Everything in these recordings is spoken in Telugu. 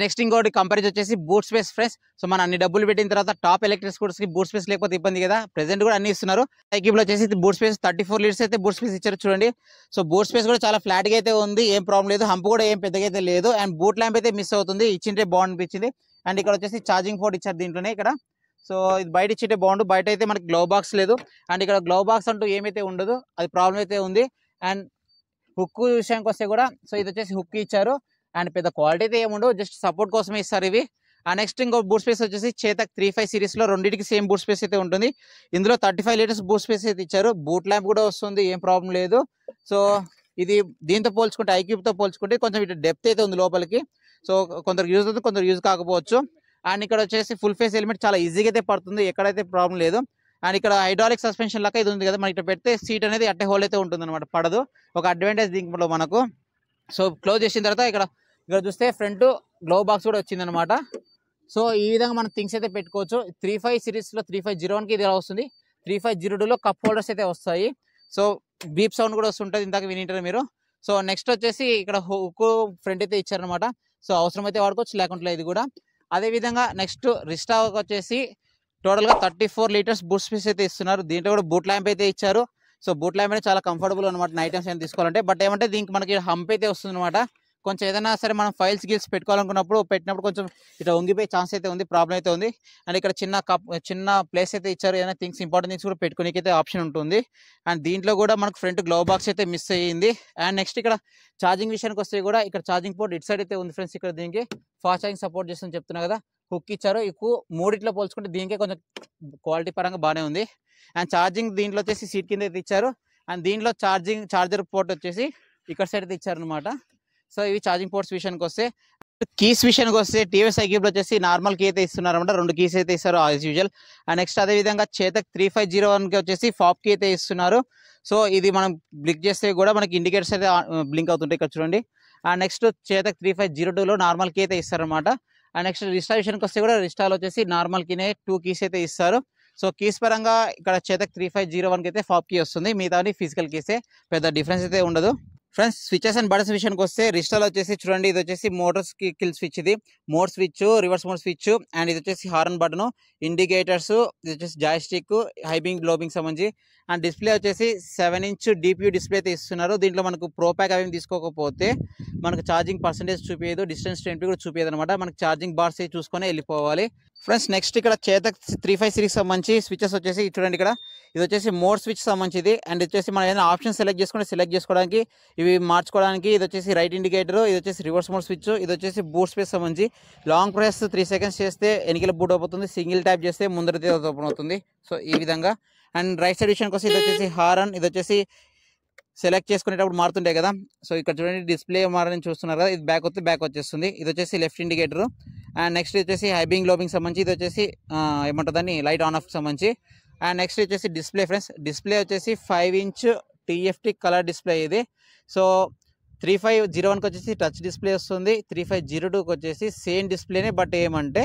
నెక్స్ట్ ఇంకోటి కంపారిజన్ వచ్చేసి బూట్ స్పేస్ ఫ్రెండ్స్. సో మనం అన్ని డబ్బులు పెట్టిన తర్వాత టాప్ ఎలక్ట్రిక్ స్కూటర్స్ కి బూట్ స్పేస్ లేకపోతే ఇబ్బంది కదా. ప్రెసెంట్ కూడా అన్ని ఇస్తున్నారు. ఐక్యూబ్ లో వచ్చేసి బూట్ స్పేస్ 34 లీటర్స్ అయితే బూట్ స్పేస్ ఇచ్చారు చూడండి. సో బూట్ స్పేస్ కూడా చాలా ఫ్లాట్ గా అయితే ఉంది, ఏం ప్రాబ్లం లేదు. హంప్ కూడా ఏం పెద్దగా అయితే లేదు. అండ్ బూట్ ల్యాంప్ అయితే మిస్ అవుతుంది, ఇచ్చింటే బాగుంది అనిపించింది. అండ్ ఇక్కడ వచ్చేసి ఛార్జింగ్ పోర్ట్ ఇచ్చారు దీంట్లోనే ఇక్కడ. సో ఇది బయట ఇచ్చింటే బాగుండు, బయట అయితే మనకి గ్లౌ బాక్స్ లేదు. అండ్ ఇక్కడ గ్లౌ బాక్స్ అంటూ ఏమైతే ఉండదు, అది ప్రాబ్లం అయితే ఉంది. అండ్ హుక్ విషయానికి వస్తే కూడా సో ఇది వచ్చేసి హుక్ ఇచ్చారు. అండ్ పెద్ద క్వాలిటీ అయితే ఏముండవు, జస్ట్ సపోర్ట్ కోసమే ఇస్తారు ఇవి. అండ్ నెక్స్ట్ ఇంకో బూట్ స్పేస్ వచ్చేసి చేతక్ 35 సిరీస్ లో రెండింటికి సేమ్ బూట్ స్పేస్ అయితే ఉంటుంది. ఇందులో 35 లీటర్స్ బూట్ స్పేస్ అయితే ఇచ్చారు. బూట్ ల్యాంప్ కూడా వస్తుంది, ఏం ప్రాబ్లం లేదు. సో ఇది దీంతో పోల్చుకుంటే ఐక్యూబ్ తో పోల్చుకుంటే కొంచెం ఇటు డెప్త్ అయితే ఉంది లోపలికి. సో కొందరు యూజ్ అవుతుంది, కొందరు యూజ్ కాకపోవచ్చు. అండ్ ఇక్కడ వచ్చేసి ఫుల్ ఫేస్ హెల్మెట్ చాలా ఈజీగా అయితే పడుతుంది, ఎక్కడైతే ప్రాబ్లం లేదు. అండ్ ఇక్కడ హైడ్రాలిక్ సస్పెన్షన్ లాగా ఇది ఉంది కదా, మనకి ఇక్కడ పెడితే సీట్ అనేది అట్టే హోల్ అయితే ఉంటుంది అనమాట, పడదు. ఒక అడ్వాంటేజ్ దీంట్లో మనకు. సో క్లోజ్ చేసిన తర్వాత ఇక్కడ చూస్తే ఫ్రంట్ గ్లో బాక్స్ కూడా వచ్చింది అనమాట. సో ఈ విధంగా మనం థింగ్స్ అయితే పెట్టుకోవచ్చు. 35 సిరీస్ లో 3501కి ఇది వస్తుంది. 3502లో కప్ హోల్డర్స్ అయితే వస్తాయి. సో బీప్ సౌండ్ కూడా వస్తుంటుంది, ఇందాక వినింటారు మీరు. సో నెక్స్ట్ వచ్చేసి ఇక్కడ హుక్ ఫ్రంట్ అయితే ఇచ్చారనమాట. సో అవసరం అయితే వాడుకోవచ్చు, లేకుంటే ఇది కూడా. అదే విధంగా నెక్స్ట్ రిస్టా వచ్చేసి టోటల్ గా 34 లీటర్స్ బూట్ స్పేస్ అయితే ఇస్తున్నారు. దీంట్లో కూడా బూట్ ల్యాంప్ అయితే ఇచ్చారు. సో బూట్ ల్యాంప్ అయితే చాలా కంఫర్టబుల్ అనమాట నైట్ టైమ్స్ ఏం తీసుకోవాలంటే. బట్ ఏమంటే దీనికి మనకి హంప్ అయితే వస్తుంది అనమాట. కొంచెం ఏదైనా సరే మనం ఫైల్స్ గిల్స్ పెట్టినప్పుడు కొంచెం ఇట్లా వంగిపోయే ఛాన్స్ అయితే ఉంది, ప్రాబ్లం అయితే ఉంది. అండ్ ఇక్కడ చిన్న ప్లేస్ అయితే ఇచ్చారు, ఏదైనా థింగ్స్ ఇంపార్టెంట్ థింగ్స్ కూడా పెట్టుకోనికి అయితే ఆప్షన్ ఉంటుంది. అండ్ దీంట్లో కూడా మనకు ఫ్రంట్ గ్లో బాక్స్ అయితే మిస్ అయ్యింది. అండ్ నెక్స్ట్ ఇక్కడ ఛార్జింగ్ విషయానికి వస్తే కూడా ఇక్కడ ఛార్జింగ్ పోర్ట్ ఇటు సైడ్ అయితే ఉంది ఫ్రెండ్స్. ఇక్కడ దీనికి ఫాస్ట్ ఛార్జింగ్ సపోర్ట్ చేస్తుందని చెప్తున్నా కదా. హుక్ ఇచ్చారు. ఎక్కువ మూడిట్లో పోల్చుకుంటే దీనికే కొంచెం క్వాలిటీ పరంగా బాగానే ఉంది. అండ్ ఛార్జింగ్ దీంట్లో వచ్చేసి సీట్ కింద అయితే ఇచ్చారు. అండ్ దీంట్లో చార్జర్ పోర్ట్ వచ్చేసి ఇక్కడ సైడ్ అయితే ఇచ్చారు అనమాట. సో ఇవి ఛార్జింగ్ పోర్ట్స్ విషయానికి వస్తే. కీస్ విషయానికి వస్తే టీవీఎస్ ఐక్యూబ్ లో వచ్చేసి నార్మల్ కీ అయితే ఇస్తున్నారు అనమాట, 2 కీస్ అయితే ఇస్తారు యాజ్ యూజువల్. అండ్ నెక్స్ట్ అదే విధంగా చేతక్ 3501కి వచ్చేసి ఫాప్ కీ అయితే ఇస్తున్నారు. సో ఇది మనం బ్లిక్ చేస్తే కూడా మనకి ఇండికేటర్స్ అయితే బ్లింక్ అవుతుంటాయి ఇక్కడ చూడండి. అండ్ నెక్స్ట్ చేతక్ 3502లో నార్మల్ కీ అయితే ఇస్తారనమాట. అండ్ నెక్స్ట్ రిస్టా విషయానికి వస్తే కూడా రిస్టాలో వచ్చేసి నార్మల్ కీనే 2 కీస్ అయితే ఇస్తారు. సో కీస్ పరంగా ఇక్కడ చేతక్ 3501కి అయితే ఫాప్ కీ వస్తుంది, మిగతా ఫిజికల్ కీసే, పెద్ద డిఫరెన్స్ అయితే ఉండదు. ఫ్రెండ్స్ స్విచెస్ అండ్ బటన్స్ విషయానికి వస్తే రిస్టాలో వచ్చేసి చూడండి, ఇది వచ్చేసి మోటార్స్ కిల్ స్విచ్, ఇది mode switch, reverse mode switch. And ఇది వచ్చేసి హార్న్ బటన్, ఇండికేటర్స్, ఇది వచ్చేసి జాయ్స్టిక్, హైబింగ్ లోబింగ్ సంబంధించి. అండ్ డిస్ప్లే వచ్చేసి 7 ఇంచ్ DPU డిస్ప్లే అయితే ఇస్తున్నారు. దీంట్లో మనకు ప్రో ప్యాక్ అవి తీసుకోకపోతే మనకు ఛార్జింగ్ పర్సెంటేజ్ చూపించదు, డిస్టెన్స్ టెంపీ కూడా చూపించదు అనమాట. మనకి ఛార్జింగ్ బార్స్ చూసుకొని వెళ్ళిపోవాలి. ఫ్రెండ్స్ నెక్స్ట్ ఇక్కడ చేతక్ 35 సిరీస్ సంబంధించి స్విచెస్ వచ్చేసి చూడండి. ఇక్కడ ఇది వచ్చేసి మోడ్ స్విచ్ సంబంధించింది. అండ్ వచ్చేసి మనం ఏదైనా ఆప్షన్ సెలెక్ట్ చేసుకోవడానికి ఇవి మార్చుకోవడానికి ఇది వచ్చేసి రైట్ ఇండికేటర్, ఇది వచ్చేసి రివర్స్ మోడ్ స్విచ్, ఇది వచ్చేసి బూట్ స్పేస్ సంబంధించి. లాంగ్ ప్రెస్ 3 సెకండ్స్ చేస్తే ఎనికల బూట్ అవుతుంది, సింగిల్ ట్యాప్ చేస్తే ముందరైతే ఓపెన్ అవుతుంది. సో ఈ విధంగా. అండ్ రైట్ సైడ్ విషయానికి వస్తే ఇది వచ్చేసి హారన్, ఇది వచ్చేసి సెలెక్ట్ చేసుకునేటప్పుడు మారుతుంటాయి కదా. సో ఇక్కడ చూడండి డిస్ప్లే మారని చూస్తున్నారు కదా, ఇది బ్యాక్ వస్తే బ్యాక్ వచ్చేస్తుంది. ఇది వచ్చేసి లెఫ్ట్ ఇండికేటర్. అండ్ నెక్స్ట్ వచ్చేసి హైబింగ్ లోబింగ్ సంబంధించి, ఇది వచ్చేసి ఏమంటుందని లైట్ ఆన్ ఆఫ్ సంబంధించి. అండ్ నెక్స్ట్ వచ్చేసి డిస్ప్లే ఫ్రెండ్స్, డిస్ప్లే వచ్చేసి 5 ఇంచ్ TFT కలర్ డిస్ప్లే ఇది. సో 3501కి వచ్చేసి టచ్ డిస్ప్లే వస్తుంది, 3502కి వచ్చేసి సేమ్ డిస్ప్లేనే, బట్ ఏమంటే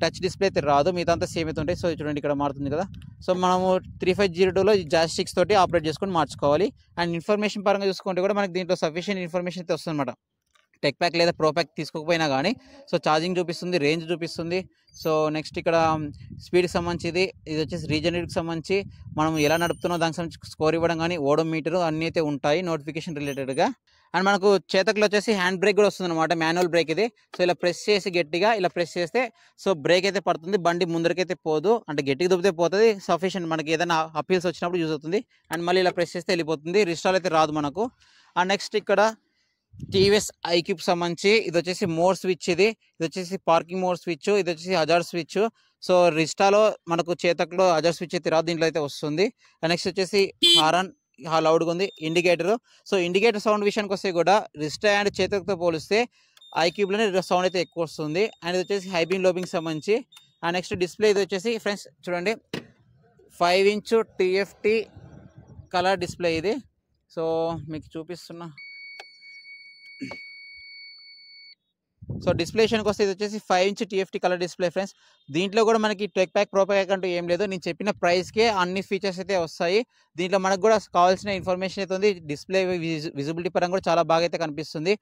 టచ్ డిస్ప్లే అయితే రాదు, మిగతా అంతా సేమ్ అయితే ఉంటాయి. సో చూడండి ఇక్కడ మారుతుంది కదా. సో మనము 3502లో జాస్టిక్స్ తోటి ఆపరేట్ చేసుకొని మార్చుకోవాలి. అండ్ ఇన్ఫర్మేషన్ పరంగా చూసుకుంటే కూడా మనకి దీంట్లో సఫిషియెంట్ ఇన్ఫర్మేషన్ అయితే వస్తుంది అనమాట. టెక్ ప్యాక్ లేదా ప్రో ప్యాక్ తీసుకోకపోయినా కానీ. సో ఛార్జింగ్ చూపిస్తుంది, రేంజ్ చూపిస్తుంది. సో నెక్స్ట్ ఇక్కడ స్పీడ్కి సంబంధించి, ఇది వచ్చేసి రీజనరేట్కి సంబంధించి మనం ఎలా నడుపుతున్నో దానికి సంబంధించి స్కోర్ ఇవ్వడం కానీ, ఓడోమీటర్ అన్నీ అయితే ఉంటాయి నోటిఫికేషన్ రిలేటెడ్గా. అండ్ మనకు చేతక్లో వచ్చేసి హ్యాండ్ బ్రేక్ కూడా వస్తుంది అనమాట, మాన్యువల్ బ్రేక్ ఇది. సో ఇలా ప్రెస్ చేసి గట్టిగా ఇలా ప్రెస్ చేస్తే సో బ్రేక్ అయితే పడుతుంది, బండి ముందరికైతే పోదు, అంటే గట్టిగా దుబ్బితే పోతుంది. సఫిషియెంట్ మనకి ఏదైనా అపీల్స్ వచ్చినప్పుడు యూజ్ అవుతుంది. అండ్ మళ్ళీ ఇలా ప్రెస్ చేస్తే వెళ్ళిపోతుంది, రిస్టాల్ అయితే రాదు మనకు. అండ్ నెక్స్ట్ ఇక్కడ టీవీఎస్ ఐక్యూబ్ సంబంధించి ఇది వచ్చేసి మోడ్ స్విచ్, ఇది వచ్చేసి పార్కింగ్ మోడ్ స్విచ్, ఇది వచ్చేసి హజార్డ్ స్విచ్. సో రిస్టాలో మనకు చేతక్లో హజార్డ్ స్విచ్ అయితే రాదు, దీంట్లో అయితే వస్తుంది. నెక్స్ట్ వచ్చేసి హారన్ లౌడ్గా ఉంది, ఇండికేటర్. సో ఇండికేటర్ సౌండ్ విషయానికి వస్తే కూడా రిస్టా అండ్ చేతక్తో పోలిస్తే ఐక్యూబ్లోనే సౌండ్ అయితే ఎక్కువ వస్తుంది. అండ్ ఇది వచ్చేసి హైబింగ్ లోబింగ్ సంబంధించి. అండ్ నెక్స్ట్ డిస్ప్లే ఇది వచ్చేసి ఫ్రెండ్స్ చూడండి 5 ఇంచ్ TFT కలర్ డిస్ప్లే ఇది. సో మీకు చూపిస్తున్నా, సో డిస్ప్లే విషయానికి వస్తే ఇది వచ్చేసి 5 inch TFT colour display friends. దీంట్లో కూడా మనకి టెక్ ప్యాక్ ప్రో ప్యాక్ అంటూ ఏం లేదు. నేను చెప్పిన ప్రైస్కే అన్ని ఫీచర్స్ అయితే వస్తాయి. దీంట్లో మనకు కూడా కావాల్సిన ఇన్ఫర్మేషన్ అయితే ఉంది. డిస్ప్లే విజిబిలిటీ పరంగా కూడా చాలా బాగా అయితే కనిపిస్తుంది.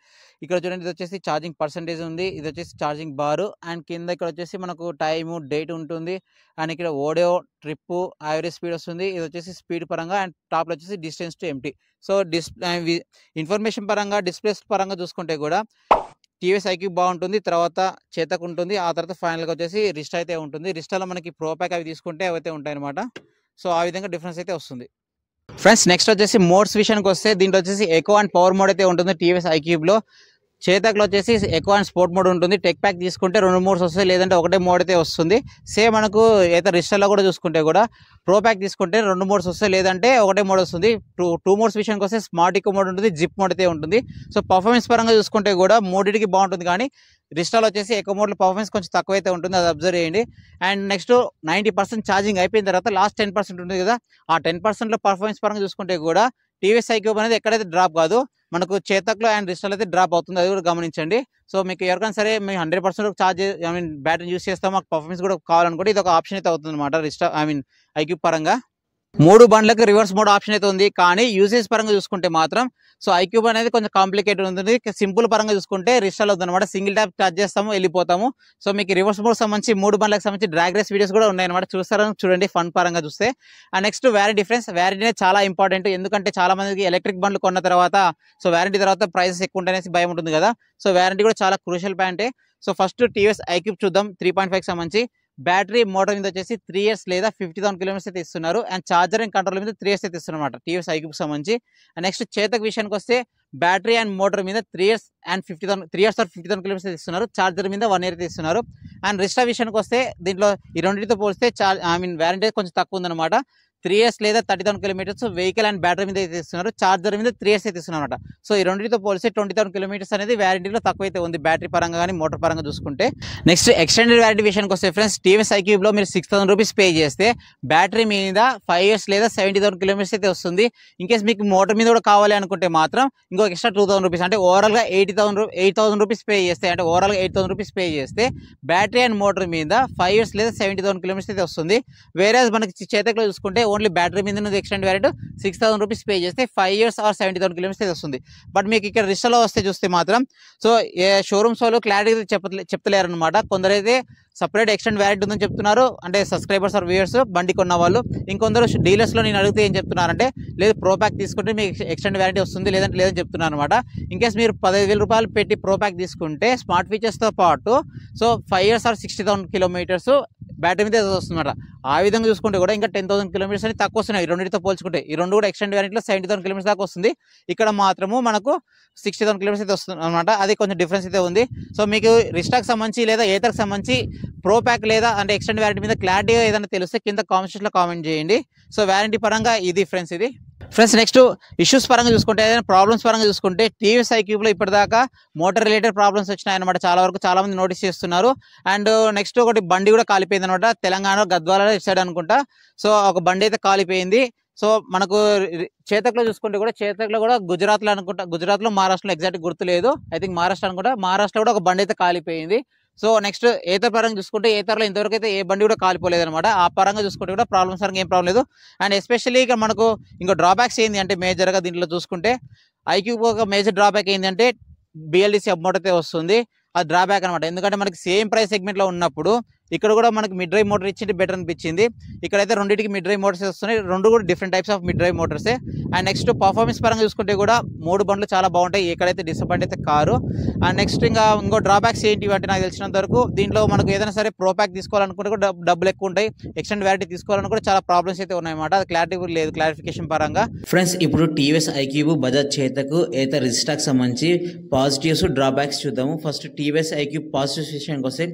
ఇక్కడ చూడండి, ఇది వచ్చేసి ఛార్జింగ్ పర్సెంటేజ్ ఉంది, ఇది వచ్చేసి ఛార్జింగ్ బారు, అండ్ కింద ఇక్కడ వచ్చేసి మనకు టైము డేట్ ఉంటుంది, అండ్ ఇక్కడ ఓడియో ట్రిప్ యావరేజ్ స్పీడ్ వస్తుంది. ఇది వచ్చేసి స్పీడ్ పరంగా, అండ్ టాప్లో వచ్చేసి distance to empty. So information పరంగా డిస్ప్లేస్ పరంగా చూసుకుంటే కూడా టీవీఎస్ ఐక్యూబ్ బాగుంటుంది, తర్వాత చేతక్ ఉంటుంది, ఆ తర్వాత ఫైనల్గా వచ్చేసి రిస్టా అయితే ఉంటుంది. రిస్టాలో మనకి ప్రో ప్యాక్ అవి తీసుకుంటే అవైతే ఉంటాయి అనమాట. సో ఆ విధంగా డిఫరెన్స్ అయితే వస్తుంది ఫ్రెండ్స్. నెక్స్ట్ వచ్చేసి మోడ్స్ విషయానికి వస్తే దీంట్లో వచ్చేసి ఎకో అండ్ పవర్ మోడ్ అయితే ఉంటుంది టీవీఎస్ ఐక్యూబ్లో. చేతక్లో వచ్చేసి ఎకో అండ్ స్పోర్ట్ మోడ్ ఉంటుంది. టెక్ ప్యాక్ తీసుకుంటే 2 మోడ్స్ వస్తాయి, లేదంటే ఒకటే మోడ్ అయితే వస్తుంది. సేమ్ మనకు అయితే రిస్టాలో కూడా చూసుకుంటే కూడా ప్రో ప్యాక్ తీసుకుంటే 2 మోడ్స్ వస్తాయి, లేదంటే ఒకటే మోడ్ వస్తుంది. టూ మోడ్స్ విషయానికి వస్తే స్మార్ట్ ఇకో మోడ్ ఉంటుంది, జిప్ మోడ్ అయితే ఉంటుంది. సో పర్ఫార్మెన్స్ పరంగా చూసుకుంటే కూడా మూడింటికి బాగుంటుంది, కానీ రిస్టాలో వచ్చేసి ఎకో మోడ్లో పర్ఫార్మెన్స్ కొంచెం తక్కువ అయితే ఉంటుంది, అది అబ్జర్వ్ చేయండి. అండ్ నెక్స్ట్ 90% ఛార్జింగ్ అయిపోయిన తర్వాత లాస్ట్ 10% ఉంటుంది కదా, ఆ 10%లో పర్ఫార్మెన్స్ పరంగా చూసుకుంటే కూడా టీవీఎస్ ఐక్యూబ్ అనేది ఎక్కడైతే డ్రాప్ కాదు, మనకు చేతక్లో అండ్ రిస్టాలో అయితే డ్రాప్ అవుతుంది, అది కూడా గమనించండి. సో మీకు ఎవరికైనా సరే మేము 100% ఛార్జ్ బ్యాటరీ యూస్ చేస్తాం, మాకు పర్ఫార్మెన్స్ కూడా కావాలనుకుంటే ఇది ఒక ఆప్షన్ అయితే అవుతుంది అనమాట రిస్టా ఐక్యూబ్ పరంగా. 3 బండ్లకు రివర్స్ మోడ్ ఆప్షన్ అయితే ఉంది, కానీ యూసేజ్ పరంగా చూసుకుంటే మాత్రం సో ఐక్యూబ్ అనేది కొంచెం కాంప్లికేటెడ్ ఉంటుంది. సింపుల్ పరంగా చూసుకుంటే రిస్టాలో ఉందన్నమాట, సింగిల్ ట్యాప్ టచ్ చేస్తాము వెళ్ళిపోతాము. సో మీకు రివర్స్ మోడ్ సంబంధించి 3 బండ్లకు సంబంధించి డ్రాగ్ రేస్ వీడియోస్ కూడా ఉన్నాయన్నమాట, చూస్తారని చూడండి ఫన్ పరంగా చూస్తే. And next warranty difference. Warranty అనేది చాలా ఇంపార్టెంట్, ఎందుకంటే చాలా మందికి ఎలక్ట్రిక్ బండ్లు కొన్న తర్వాత సో వ్యారంటీ తర్వాత ప్రైసెస్ ఎక్కువ ఉంటాయనేసి భయం ఉంటుంది కదా. సో వ్యారంటీ కూడా చాలా క్రూషియల్ పాయింటే. సో ఫస్ట్ టీవీఎస్ ఐక్యూబ్ చూద్దాం. 3.5 సంబంధించి బ్యాటరీ మోటార్ మీద వచ్చేసి 3 years లేదా 50,000 kilometers అయితే ఇస్తున్నారు, అండ్ చార్జర్ అండ్ కంట్రోల్ మీద 3 years అయితే ఇస్తున్నారు అనమాట టీవీఎస్ ఐక్యూబ్ సంబంధించి. అండ్ నెక్స్ట్ చేతక్ విషయానికి వస్తే బ్యాటరీ అండ్ మోటార్ మీద 3 years and 3 years or 50,000 kilometers అయితే ఇస్తున్నారు, చార్జర్ మీద 1 year అయితే ఇస్తున్నారు. అండ్ రిస్టా విషయానికి వస్తే దీంట్లో ఈ రెండింటితో పోలిస్తే వారంటీ కొంచెం తక్కువ ఉందన్నమాట. 3 years లేదా 30,000 kilometers వెహికల్ అండ్ బ్యాటరీ మీద అయితే ఇస్తున్నారు, చార్జర్ మీద 3 years అయితే ఇస్తున్నారు అనమాట. సో ఈ రెండింటితో పోలిస్తే 20,000 kilometers అనేది వ్యారంటీలో తక్కువ అయితే ఉంది, బ్యాటరీ పరంగా కానీ మోటార్ పరంగా చూసుకుంటే. నెక్స్ట్ ఎక్స్టెండెడ్ వ్యారంటీ విషయానికి వస్తే ఫ్రెండ్స్, టీవీఎస్ ఐక్యూబ్లో మీరు 6,000 rupees పే చేస్తే బ్యాటరీ మీద 5 years లేదా 70,000 kilometers అయితే వస్తుంది. ఇన్కేస్ మీకు మోటార్ మీద కూడా కావాలి అనుకుంటే మాత్రం ఇంకో ఎక్స్ట్రా 2,000 rupees, అంటే ఓవరాల్గా 8,000 rupees పే చేస్తే, అంటే ఓవరాల్గా 8,000 rupees పే చేస్తే బ్యాటరీ అండ్ మోటార్ మీద 5 years లేదా 70,000 kilometers అయితే వస్తుంది. వేరే మనకి చేతక్లో చూసుకుంటే ఓన్లీ బ్యాటరీ మీద ఎక్స్టెండ్ వ్యారంటీ 6,000 rupees పే చేస్తే 5 years or 70,000 kilometers అయితే వస్తుంది. బట్ మీకు ఇక్కడ రిస్టాలో వస్తే చూస్తే మాత్రం సో షోరూమ్స్ వాళ్ళు క్లారిటీ చెప్తలేరు అనమాట. కొందరైతే సపరేట్ ఎక్స్టెండ్ వ్యారంటీ ఉందని చెప్తున్నారు, అంటే సబ్స్క్రైబర్స్ ఆర్ వ్యూయర్స్ బండి కొన్న వాళ్ళు. ఇంకొందరు డీలర్స్లో నేను అడిగితే ఏం చెప్తున్నారంటే, లేదు ప్రో ప్యాక్ తీసుకుంటే మీకు ఎక్స్టెండ్ వ్యారంటీ వస్తుంది, లేదని చెప్తున్నారు అనమాట. ఇన్కేస్ మీరు 15,000 రూపాయలు పెట్టి ప్రో ప్యాక్ తీసుకుంటే స్మార్ట్ ఫీచర్స్తో పాటు so 5 years or 60,000 kilometers battery మీద వస్తుందన్నమాట. ఆ విధంగా చూసుకుంటే కూడా ఇంకా 10,000 kilometers అని తక్కువ వస్తున్నాయి ఈ రెండింటితో పోల్చుకుంటే. ఈ రెండు కూడా ఎక్స్టెండ్ వ్యారంటీలో 70,000 kilometers దాకా వస్తుంది, ఇక్కడ మాత్రము మనకు 60,000 kilometers అయితే వస్తుంది అనమాట. అది కొంచెం డిఫరెన్స్ అయితే ఉంది. సో మీకు రిస్టాకి సంబంధించి లేదా ఏతర్కి సంబంధించి ప్రో ప్యాక్ లేదా అంటే ఎక్స్టెండ్ వ్యారంటీ మీద క్లారిటీగా ఏదైనా తెలిస్తే కింద కామెంట్ సెక్షన్లో కామెంట్ చేయండి. సో వ్యారంటీ పరంగా ఇది ఫ్రెండ్స్. ఇది ఫ్రెండ్స్ నెక్స్ట్ ఇష్యూస్ పరంగా చూసుకుంటే, ఏదైనా ప్రాబ్లమ్స్ పరంగా చూసుకుంటే టీవీఎస్ ఐక్యూబ్లో ఇప్పటిదాకా మోటార్ రిలేటెడ్ ప్రాబ్లమ్స్ వచ్చినాయన్నమాట, చాలా వరకు చాలా మంది నోటీస్ చేస్తున్నారు. అండ్ నెక్స్ట్ ఒకటి బండి కూడా కాలిపోయింది అనమాట, తెలంగాణ గద్వాల సైడ్ అనుకుంటా. సో ఒక బండి అయితే కాలిపోయింది. సో మనకు చేతక్లో చూసుకుంటే కూడా చేతక్లో కూడా గుజరాత్లో అనుకుంటా, గుజరాత్లో మహారాష్ట్రలో ఎగ్జాక్ట్ గుర్తు లేదు, ఐ థింక్ మహారాష్ట్ర అనుకుంటా. మహారాష్ట్రలో కూడా ఒక బండి అయితే కాలిపోయింది. సో నెక్స్ట్ ఏతర్ పరంగా చూసుకుంటే ఏతర్లో ఇంతవరకు అయితే ఏ బండి కూడా కాలిపోలేదు అనమాట. ఆ పరంగా చూసుకుంటే కూడా ప్రాబ్లమ్స్ పరంగా ఏం ప్రాబ్లం లేదు. అండ్ ఎస్పెషల్లీ ఇక మనకు ఇంకో డ్రాబ్యాక్స్ ఏంటి అంటే మేజర్గా దీంట్లో చూసుకుంటే ఐక్యూబ్ ఒక మేజర్ డ్రాబ్యాక్ ఏంటంటే BLDC అప్మోట్ అయితే వస్తుంది, అది డ్రాబ్యాక్ అనమాట. ఎందుకంటే మనకి సేమ్ ప్రైస్ సెగ్మెంట్లో ఉన్నప్పుడు ఇక్కడ కూడా మనకి మిడ్ డ్రైవ్ మోటార్ ఇచ్చింది బెటర్ అనిపించింది. ఇక్కడైతే రెండింటికి మిడ్ డ్రైవ్ మోటార్స్ వస్తున్నాయి, రెండు కూడా different types of mid drive మోటార్సే. అండ్ నెక్స్ట్ పర్ఫార్మెన్స్ పరంగా చూసుకుంటే కూడా 3 బండ్లు చాలా బాగుంటాయి, ఎక్కడైతే డిసప్పాయింట్ అయితే కారు. అండ్ నెక్స్ట్ ఇంకో డ్రాబ్యాక్స్ ఏంటి అంటే నాకు తెలిసినంత వరకు దీంట్లో మనకు ఏదైనా సరే ప్రో ప్యాక్ తీసుకోవాలనుకుంటే కూడా డబ్బులు ఎక్కువ ఉంటాయి, ఎక్స్టెండ్ వ్యారంటీ తీసుకోవాలనుకుంటే కూడా చాలా ప్రాబ్లమ్స్ అయితే ఉన్నాయన్నమాట. అది క్లారిటీ కూడా లేదు క్లారిఫికేషన్ పరంగా. ఫ్రెండ్స్ ఇప్పుడు టీవీఎస్ ఐక్యూబ్, బజాజ్ చేతక్, ఏతర్ రిస్టాకి సంబంధించి పాజిటివ్స్ డ్రాబ్యాక్స్ చూద్దాము. ఫస్ట్ టీవీఎస్ ఐక్యూబ్ పాజిటివ్స్ విషయానికి వస్తే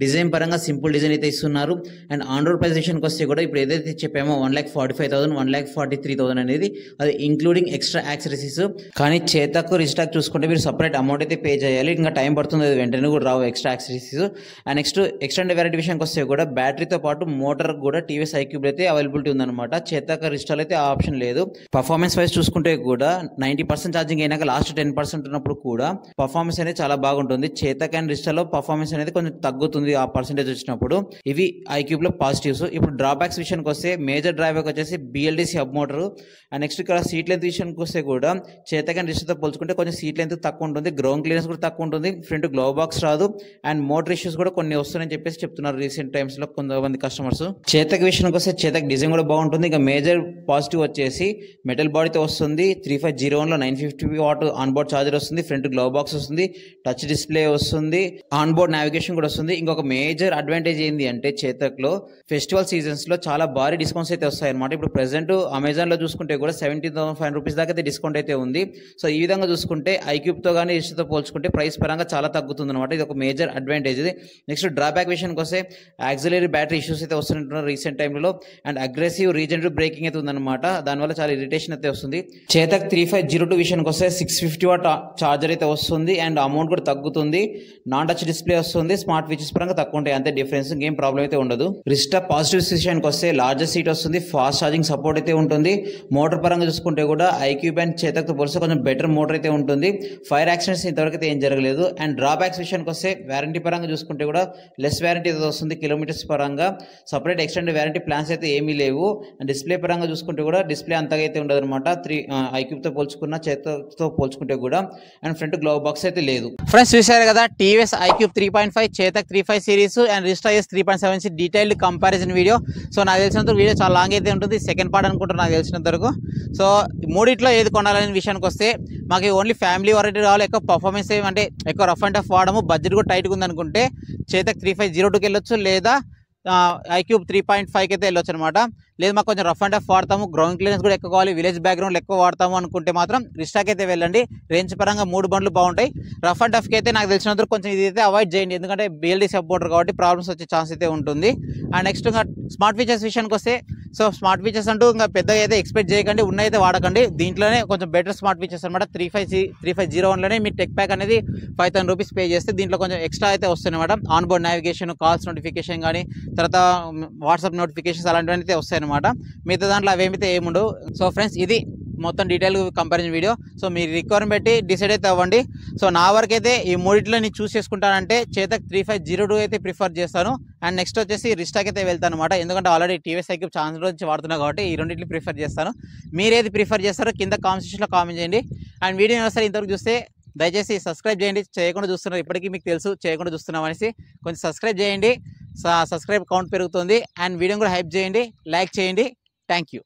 డిజైన్ పరంగా సింపుల్ సింపుల్ డిజైన్ అయితే ఇస్తున్నారు. అండ్ ఆన్ రోడ్ ప్రైస్ విషయానికి వస్తే కూడా ఇప్పుడు ఏదైతే చెప్పామో 1,45,000 1,43,000 అనేది అది ఇంక్లూడింగ్ ఎక్స్ట్రా యాక్సెసరీస్. కానీ చేతక్ రిస్టాక్ చూసుకుంటే మీరు సపరేట్ అమౌంట్ అయితే పే చేయాలి, ఇంకా టైం పడుతుంది, అది వెంటనే కూడా రావు extra accessories. And next extend variety విషయానికి వస్తే కూడా బ్యాటరీతో పాటు మోటార్ కూడా టీవీఎస్ ఐక్యూబ్ అయితే అవైలబిలిటీ ఉందన్నమాట. చేతక్ రిస్టాల్ అయితే ఆ ఆప్షన్ లేదు. పర్ఫార్మెన్స్ వైజ్ చూసుకుంటే కూడా 90% ఛార్జింగ్ అయినాక లాస్ట్ 10% ఉన్నప్పుడు కూడా పర్ఫార్మెన్స్ అనేది చాలా బాగుంటుంది. చేతక్ అండ్ రిస్టాల్ లో పర్ఫార్మెన్స్ అనేది కొంచెం తగ్గుతుంది ఆ పర్సెంటేజ్ వచ్చినప్పుడు. ఇవి ఐక్యూబ్ లో పాజిటివ్స్. ఇప్పుడు డ్రాబ్యాక్స్ విషయానికి వస్తే మేజర్ డ్రాబ్యాక్ వచ్చేసి BLDC hub motor. And next ఇక్కడ సీట్ లెంత్ విషయానికి వస్తే కూడా చేతక్ అండ్ రిస్టాల్ తో పోల్చుకుంటే కొంచెం సీట్ లెంత్ తక్కువ ఉంటుంది, గ్రౌండ్ క్లియరెన్స్ కూడా తక్కువ ఉంటుంది, ఫ్రంట్ గ్లో బాక్స్ రాదు, అండ్ మోటార్ ఇష్యూస్ కూడా కొన్ని వస్తున్నాయని చెప్పేసి చెప్తున్నారు రీసెంట్ టైమ్స్ లో కొంతమంది కస్టమర్స్. చేతక్ విషయానికి వస్తే చేతక్ డిజైన్ కూడా బాగుంటుంది. ఇంకా మేజర్ పాజిటివ్ వచ్చేసి మెటల్ బాడీతో వస్తుంది, 3501 లో 950 వాట్ ఆన్ బోర్డ్ చార్జర్ వస్తుంది, ఫ్రంట్ గ్లో బాక్స్ వస్తుంది, టచ్ డిస్ప్లే వస్తుంది, ఆన్ బోర్డ్ నావిగేషన్ కూడా వస్తుంది. ఇంకొక మేజర్ అడ్వాంటేజ్ ఏంటి అంటే చేతక్ లో ఫెస్టివల్ సీజన్స్ లో చాలా భారీ డిస్కౌంట్స్ అయితే వస్తాయి అనమాట. ఇప్పుడు ప్రెసెంట్ అమెజాన్ లో చూసుకుంటే కూడా 17,500 రూపీస్ దాకా అయితే డిస్కౌంట్ అయితే ఉంది. సో ఈ విధంగా చూసుకుంటే ఐక్యూబ్ తో కానీ తో పోల్చుకుంటే ప్రైస్ పరంగా చాలా తగ్గుతుంది అనమాట. ఇది ఒక మేజర్ అడ్వాంటేజ్. ఇది నెక్స్ట్ డ్రాబ్యాక్ విషయానికి వస్తే యాక్సిలరీ బ్యాటరీ ఇష్యూస్ అయితే వస్తుంటున్నారు రీసెంట్ టైంలో, అండ్ అగ్రెసివ్ రీజనరేటివ్ బ్రేకింగ్ అయితే ఉందన్నమాట. దానివల్ల చాలా ఇరిటేషన్ అయితే వస్తుంది. చేతక్ 3502 విషయానికి వస్తే 650 వాట్ చార్జర్ అయితే వస్తుంది, అండ్ అమౌంట్ కూడా తగ్గుతుంది, నాన్ టచ్ డిస్ప్లే వస్తుంది, స్మార్ట్ ఫీచర్స్ పరంగా తక్కువ ఉంటాయి, అంతే డిఫరెన్స్, ఇంకేం ప్రాబ్లం అయితే ఉండదు. రిస్టా పాజిటివ్స్ విషయానికి వస్తే లార్జెస్ట్ సీట్ వస్తుంది, ఫాస్ట్ ఛార్జింగ్ సపోర్ట్ అయితే ఉంటుంది. మోటార్ పరంగా చూసుకుంటే కూడా ఐక్యూబ్ అండ్ చేతక్ తో పోలిస్తే కొంచెం బెటర్ మోటార్ అయితే ఉంటుంది. ఫైర్ యాక్సిడెంట్స్ ఇంతవరకు అయితే ఏం జరగలేదు. అండ్ డ్రాబ్యాక్స్ విషయానికి వస్తే వారంటీ పరంగా చూసుకుంటే కూడా లెస్ వారంటీ అయితే వస్తుంది కిలోమీటర్స్ పరంగా. సపరేట్ ఎక్స్టెండ్ వారంటీ ప్లాన్స్ అయితే ఏమీ లేవు. అండ్ డిస్ప్లే పరంగా చూసుకుంటే కూడా డిస్ప్లే అంతగా అయితే ఉండదు అనమాట ఐక్యూబ్ తో పోల్చుకున్న చేతక్తో పోల్చుకుంటే కూడా. అండ్ ఫ్రంట్ గ్లో బాక్స్ అయితే లేదు. ఫ్రెండ్స్ చూశారు కదా TVS iQube 3.5, Chetak 3.5 series and Rizta S 3.7 detailed comparison video. So నాకు తెలిసినంత వీడియో చాలా లాంగ్ అయితే ఉంటుంది, సెకండ్ పార్ట్ అనుకుంటున్నా నాకు తెలిసినంత వరకు. సో మూడిట్లో ఏది కొనాలనే విషయానికి వస్తే మాకు ఓన్లీ ఫ్యామిలీ వారంటీ రావాలి, ఎక్కువ పర్ఫార్మెన్స్ ఏమంటే ఎక్కువ రఫ్ అండ్ టఫ్ వాడము, బడ్జెట్ కూడా టైట్గా ఉందనుకుంటే చేతక్ 3502కి వెళ్ళొచ్చు, లేదా ఐక్యూబ్ 3.5కి అయితే వెళ్ళొచ్చు అనమాట. లేదు మాకు కొంచెం రఫ్ అండ్ టఫ్ వాడతాము, గ్రౌండ్ క్లియరెన్స్ కూడా ఎక్కువ కావాలి, విలేజ్ బ్యాక్గ్రౌండ్ ఎక్కువ వాడతాము అనుకుంటే మాత్రం రిస్టాకి అయితే వెళ్ళండి. రేంజ్ పరంగా 3 బండ్లు బాగుంటాయి. రఫ్ అండ్ టఫ్కి అయితే నాకు తెలిసినంత కొంచెం ఇది అయితే అవాయిడ్ చేయండి, ఎందుకంటే BLDC సపోర్టర్ కాబట్టి ప్రాబ్లమ్స్ వచ్చే ఛాన్స్ అయితే ఉంటుంది. అండ్ నెక్స్ట్ ఇంకా స్మార్ట్ ఫీచర్స్ విషయానికి వస్తే సో స్మార్ట్ ఫీచర్స్ అంటూ ఇంకా పెద్దగా అయితే ఎక్స్పెక్ట్ చేయకండి, ఉన్నైతే వాడకండి. దీంట్లోనే కొంచెం బెటర్ స్మార్ట్ ఫీచర్స్ అనమాట. 3501లోనే మీ టెక్ ప్యాక్ అనేది 5,000 రూపీస్ పే చేస్తే దీంట్లో కొంచెం ఎక్స్ట్రా అయితే వస్తుంది అనమాట. On board navigation, calls notification కానీ, తర్వాత వాట్సాప్ నోటిఫికేషన్స్ అలాంటివన్నీ అయితే వస్తాయి అనమాట. మిగతా దాంట్లో అవేమైతే ఏముండవు. సో ఫ్రెండ్స్ ఇది మొత్తం డీటెయిల్ కంపారిజన్ వీడియో. సో మీరు రిక్వైర్మెంట్ బట్టి డిసైడ్ అయితే అవ్వండి. సో నా వరకు అయితే ఈ మూడిట్లో నేను చూస్ చేసుకుంటానంటే చేతక్ 3502 అయితే ప్రిఫర్ చేస్తాను. అండ్ నెక్స్ట్ వచ్చేసి రిస్టాకి అయితే వెళ్తాను అనమాట, ఎందుకంటే ఆల్రెడీ టీవీఎస్ ఐక్యూబ్ ఛాన్స్ నుంచి వాడుతున్నా కాబట్టి ఈ రెండింటిని ప్రిఫర్ చేస్తాను. మీరు ఏది ప్రిఫర్ చేస్తారో కింద కామెంట్ సెక్షన్లో కామెంట్ చేయండి. అండ్ వీడియో ఒకసారి ఇంతవరకు చూస్తే దయచేసి సబ్స్క్రైబ్ చేయండి. చేయకుండా చూస్తున్నారు, ఇప్పటికీ మీకు తెలుసు చేయకుండా చూస్తున్నాం అనేసి, కొంచెం సబ్స్క్రైబ్ చేయండి. సబ్స్క్రైబ్ కౌంట్ పెరుగుతుంది. అండ్ వీడియోని కూడా హైప్ చేయండి, లైక్ చేయండి. Thank you.